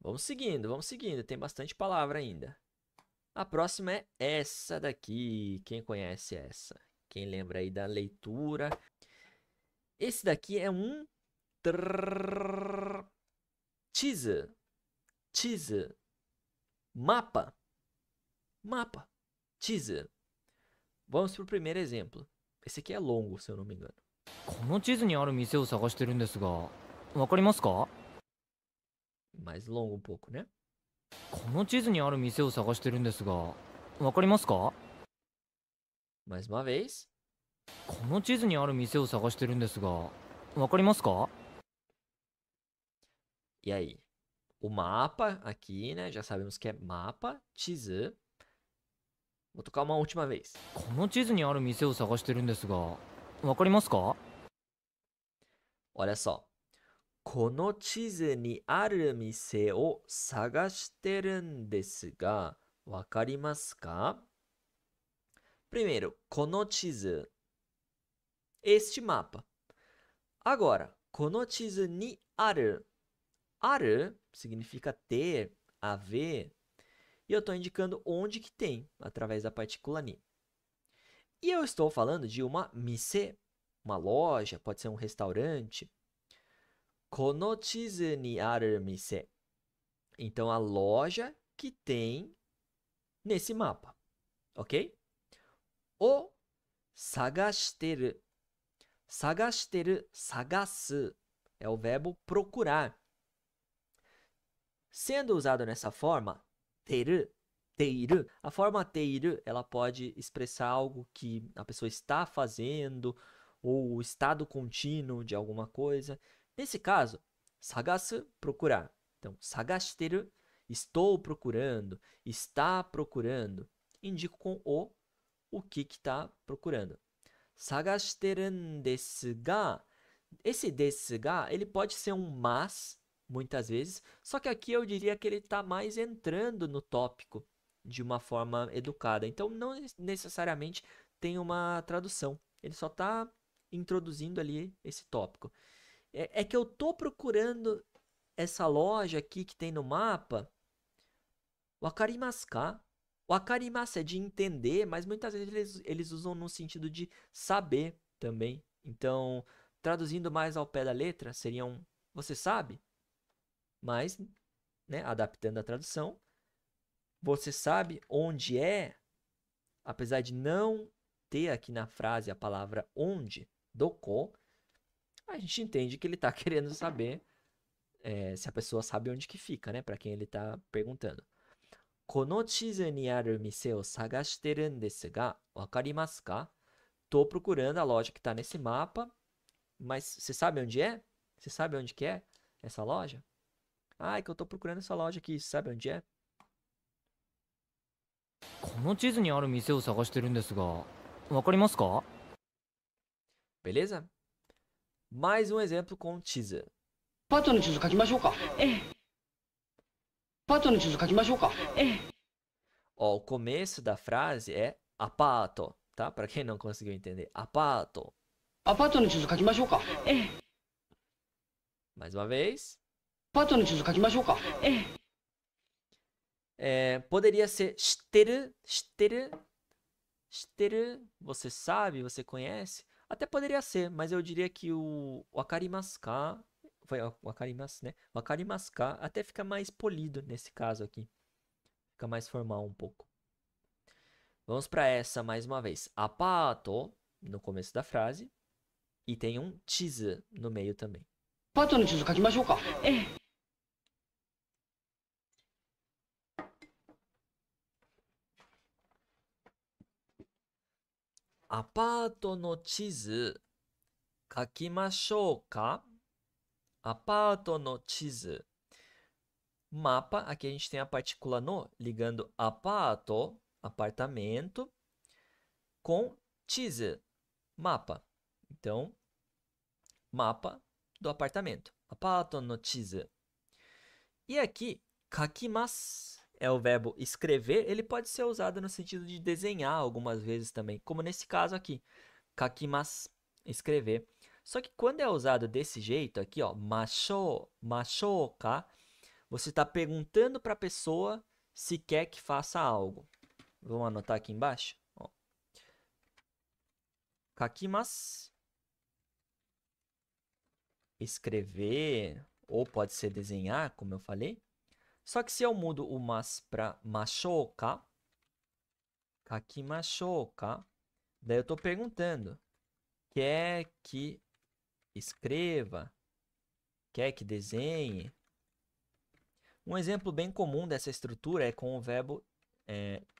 vamos seguindo. Tem bastante palavra ainda. A próxima é essa daqui. Quem conhece essa? Quem lembra aí da leitura? Esse daqui é um teaser. Teaser. Mapa. Mapa. Teaser. Vamos pro primeiro exemplo. Esse aqui é longo, se eu não me engano. この地図にある店を探してるんですが、わかりますか？ Mais longo um pouco, né? この地図にある店を探してるんですが、わかりますか？ Mais uma vez. この地図にある店を探してるんですが、わかりますか？ E aí? O mapa aqui, né? Já sabemos que é mapa. Teaser. Vou tocar uma última vez. この地図にある店を探してるんですが、わかりますか？ Olha só. この地図にある店を探してるんですが、わかりますか? Primeiro, この地図. Este mapa. Agora, この地図にある. Aru significa ter, haver. E eu estou indicando onde que tem, através da partícula ni. E eu estou falando de uma mise, uma loja, pode ser um restaurante. Kono chizu ni aru mise. Então, a loja que tem nesse mapa, ok? O sagashiteru. Sagashiteru, sagasu, é o verbo procurar. Sendo usado nessa forma, teru, teiru, a forma teiru, ela pode expressar algo que a pessoa está fazendo ou o estado contínuo de alguma coisa. Nesse caso, sagasu, procurar. Então, sagashiteru, estou procurando, está procurando. Indico com o que está procurando. Sagashiteru desu ga. Esse desu ga, ele pode ser um mas, muitas vezes, só que aqui eu diria que ele está mais entrando no tópico de uma forma educada. Então, não necessariamente tem uma tradução. Ele só está introduzindo ali esse tópico. É que eu estou procurando essa loja aqui que tem no mapa. Wakarimasu ka? Wakarimasu é de entender, mas muitas vezes eles usam no sentido de saber também. Então, traduzindo mais ao pé da letra, seria um você sabe? Mas, né, adaptando a tradução, você sabe onde é, apesar de não ter aqui na frase a palavra onde, doko, a gente entende que ele está querendo saber se a pessoa sabe onde que fica, né, para quem ele está perguntando. この地図にある店を探してるんですが、わかりますか? Tô procurando a loja que está nesse mapa, mas você sabe onde é? Você sabe onde que é essa loja? Ah, é que eu tô procurando essa loja aqui, sabe onde é? この地図にある店を探してるんですが、わかりますか？ Beleza? Mais um exemplo com teaser. パートの地図書きましょうか。パートの地図書きましょうか。 Ó, o começo da frase é apato, tá? Para quem não conseguiu entender, apato. アパートの地図書きましょうか。 Mais uma vez. パートの地図書きましょうか。 Poderia ser shiteru, shiteru, shiteru, você sabe, você conhece? Até poderia ser, mas eu diria que o wakarimasu ka, foi o wakarimasu, né? Wakarimasu ka até fica mais polido nesse caso aqui. Fica mais formal um pouco. Vamos para essa mais uma vez. Apato no começo da frase e tem um chizu no meio também. パートの地図書きましょうか。 Apato no chizu kakimashou ka? Apato no chizu. Mapa, aqui a gente tem a partícula no, ligando apato, apartamento, com chizu, mapa. Então, mapa do apartamento. Apato no chizu. E aqui, kakimasu é o verbo escrever. Ele pode ser usado no sentido de desenhar algumas vezes também, como nesse caso aqui. Kakimasu, escrever. Só que quando é usado desse jeito aqui, ó, mashou, mashouka, Você está perguntando para a pessoa se quer que faça algo. Vamos anotar aqui embaixo. Ó. Kakimasu. Escrever, ou pode ser desenhar, como eu falei. Só que se eu mudo o mas para mashouka, kakimashouka, daí eu estou perguntando, quer que escreva, quer que desenhe? Um exemplo bem comum dessa estrutura é com o verbo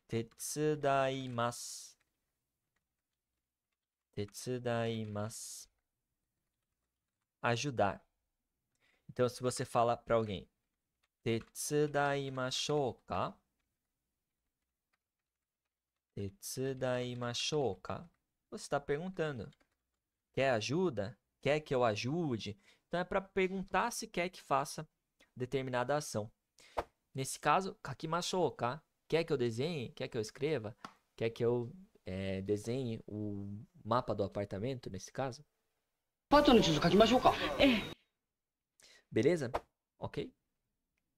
tetsudaimasu. Tetsudaimasu. Ajudar. Então, se você fala para alguém, tetsudaimashouka? Tetsudaimashouka? Você está perguntando. Quer ajuda? Quer que eu ajude? Então, é para perguntar se quer que faça determinada ação. Nesse caso, kakimashouka? Quer que eu desenhe? Quer que eu escreva? Quer que eu desenhe o mapa do apartamento, nesse caso? Beleza? Ok?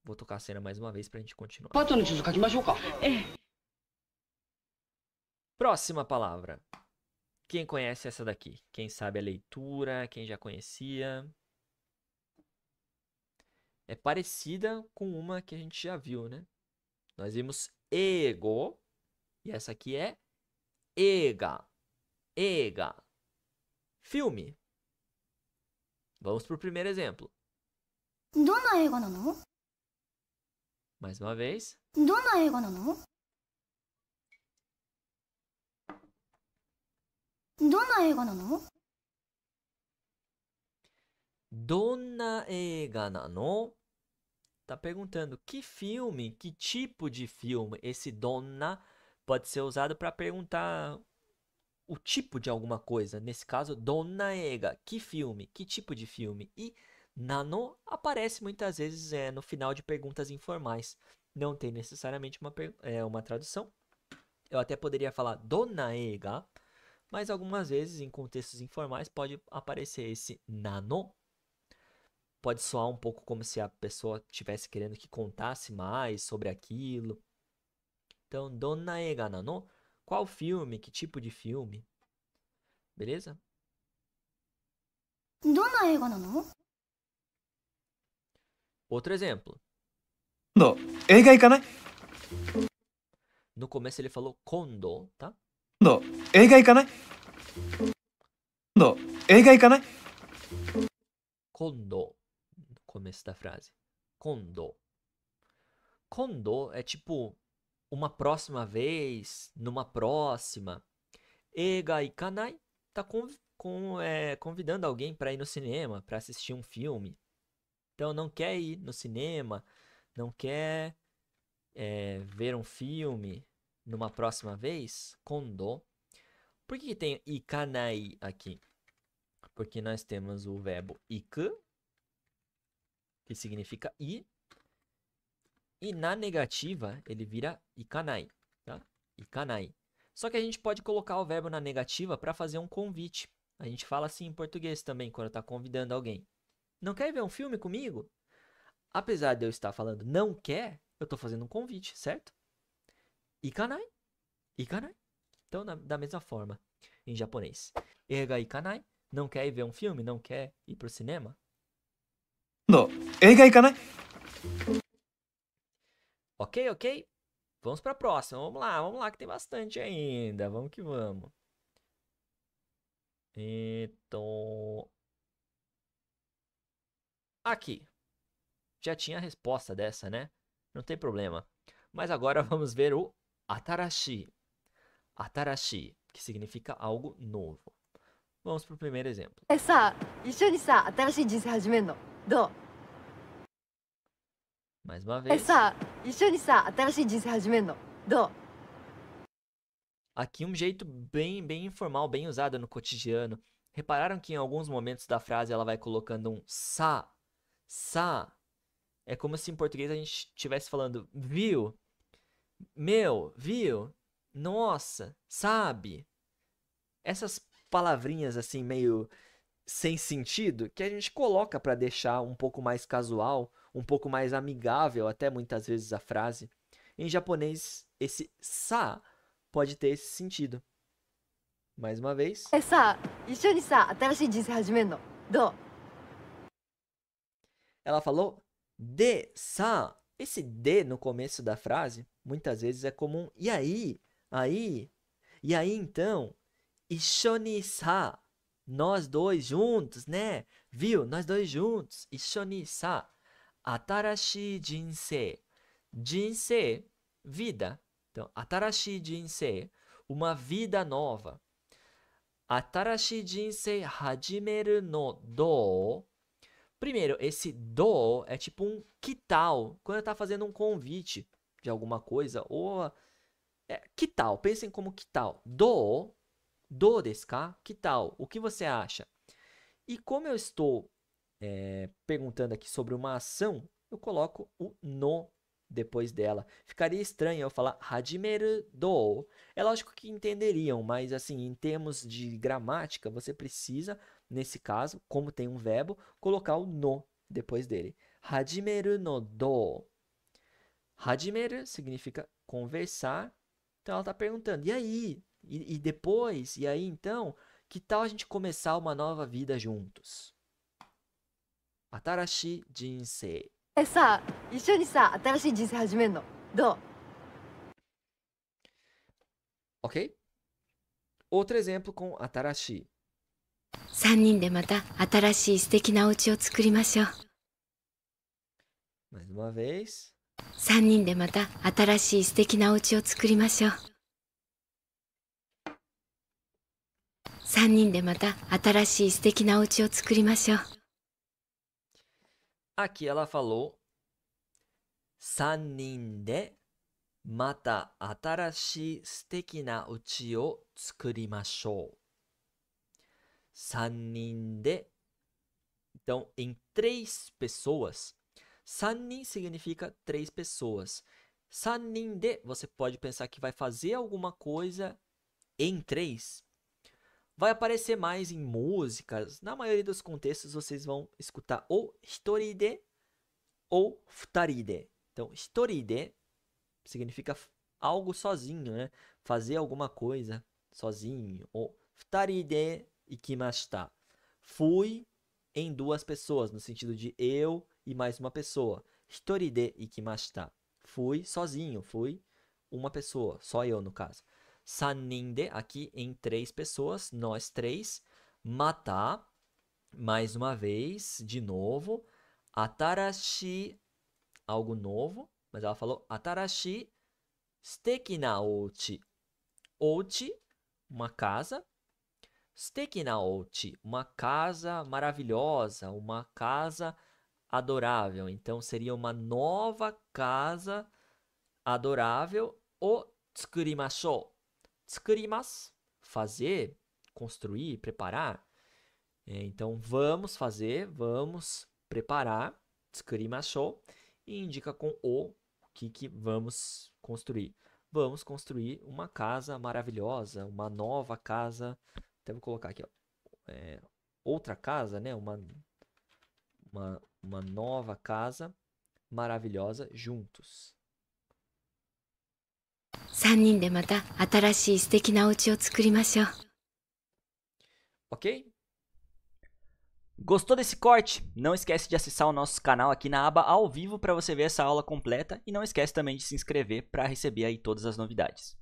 Vou tocar a cena mais uma vez pra gente continuar. Próxima palavra. Quem conhece essa daqui? Quem sabe a leitura? Quem já conhecia? É parecida com uma que a gente já viu, né? Nós vimos ego. E essa aqui é ega. Ega. Filme. Vamos pro primeiro exemplo. Mais uma vez. Donna eiga nano? Tá perguntando que filme, que tipo de filme. Esse donna pode ser usado para perguntar o tipo de alguma coisa. Nesse caso, donna eiga, que filme, que tipo de filme. E nano aparece muitas vezes no final de perguntas informais. Não tem necessariamente uma tradução. Eu até poderia falar donna eiga, mas algumas vezes em contextos informais pode aparecer esse nano. Pode soar um pouco como se a pessoa estivesse querendo que contasse mais sobre aquilo. Então, donna eiga nano? Qual filme? Que tipo de filme? Beleza? Outro exemplo. No começo ele falou kondo, tá? Kondo. No começo da frase. Kondo. Kondo é tipo uma próxima vez, numa próxima. Eiga ikanai tá convidando alguém para ir no cinema, para assistir um filme. Então não quer ir no cinema, não quer ver um filme numa próxima vez, kondo. Por que tem ikanai aqui? Porque nós temos o verbo iku, que significa ir, e na negativa ele vira ikanai, tá? Ikanai. Só que a gente pode colocar o verbo na negativa para fazer um convite. A gente fala assim em português também quando está convidando alguém. Não quer ver um filme comigo? Apesar de eu estar falando não quer, eu estou fazendo um convite, certo? Ikanai. Ikanai. Então, da mesma forma, em japonês. Eiga ikanai. Não quer ir ver um filme? Não quer ir pro cinema? Ok, ok. Vamos para a próxima. Vamos lá, que tem bastante ainda. Vamos que vamos. Então, aqui. Já tinha a resposta dessa, né? Não tem problema. Mas agora vamos ver o atarashi. Atarashi, que significa algo novo. Vamos pro primeiro exemplo. Mais uma vez. Aqui um jeito bem informal, bem usado no cotidiano. Repararam que em alguns momentos da frase ela vai colocando um sa. Sa. É como se em português a gente estivesse falando viu, meu, viu, nossa, sabe. Essas palavrinhas assim meio sem sentido que a gente coloca para deixar um pouco mais casual, um pouco mais amigável, até muitas vezes a frase. Em japonês, esse sa pode ter esse sentido. Mais uma vez. さあ一緒にさ新しい人生始めんのどう Ela falou de sa. Esse de no começo da frase, muitas vezes é comum. E aí? E aí então? Ishoni sa. Nós dois juntos, né? Viu? Nós dois juntos. Ishoni sa. Atarashi jinsei. Jinsei, vida. Então, atarashi jinsei, uma vida nova. Atarashi jinsei hajimeru no do. Primeiro, esse do é tipo um que tal, quando eu tá fazendo um convite de alguma coisa, ou que tal, pensem como que tal. Do desu ka? Que tal? O que você acha? E como eu estou perguntando aqui sobre uma ação, eu coloco o no depois dela. Ficaria estranho eu falar hajimeru do. É lógico que entenderiam, mas assim, em termos de gramática, você precisa, nesse caso, como tem um verbo, colocar o no depois dele. Hajimeru no do. Hajimeru significa conversar. Então ela está perguntando, e aí? E depois? E aí então? Que tal a gente começar uma nova vida juntos? Atarashi jinsei. さあ一緒にさ新しい人生始めんのどう Ok? Outro exemplo com atarashi. 3人でまた新しい素敵なお家を作りましょう。 Mais uma vez. 3人でまた新しい素敵なお家を作りましょう。3人でまた新しい素敵なお家を作りましょう。 Aqui ela falou 3人でまた新しい素敵な家を作りましょう。3人で. Então, em 3 pessoas. 3人significa 3 pessoas. 3人で, você pode pensar que vai fazer alguma coisa em 3. Vai aparecer mais em músicas. Na maioria dos contextos, vocês vão escutar ou hitori de ou futari de. Então, hitori de significa algo sozinho, né? Fazer alguma coisa sozinho. Ou futari de ikimashita. Fui em 2 pessoas, no sentido de eu e mais uma pessoa. Hitori de ikimashita. Fui sozinho, fui uma pessoa, só eu no caso. 3人で, aqui em 3 pessoas, nós 3. Mata, mais uma vez, de novo. Atarashi, algo novo. Mas ela falou atarashi suteki na ouchi. Ouchi, uma casa. Suteki na ouchi, uma casa maravilhosa, uma casa adorável. Então, seria uma nova casa adorável. O tsukurimashou. Tsukurimasu, fazer, construir, preparar. Então, vamos fazer, vamos preparar. Tsukurimashou. E indica com o que vamos construir. Vamos construir uma casa maravilhosa, uma nova casa. Até vou colocar aqui, ó, outra casa, né? Uma nova casa maravilhosa juntos. 3人でまた新しい素敵なお家を作りましょう。 Ok? Gostou desse corte? Não esquece de acessar o nosso canal aqui na aba ao vivo para você ver essa aula completa e não esquece também de se inscrever para receber aí todas as novidades.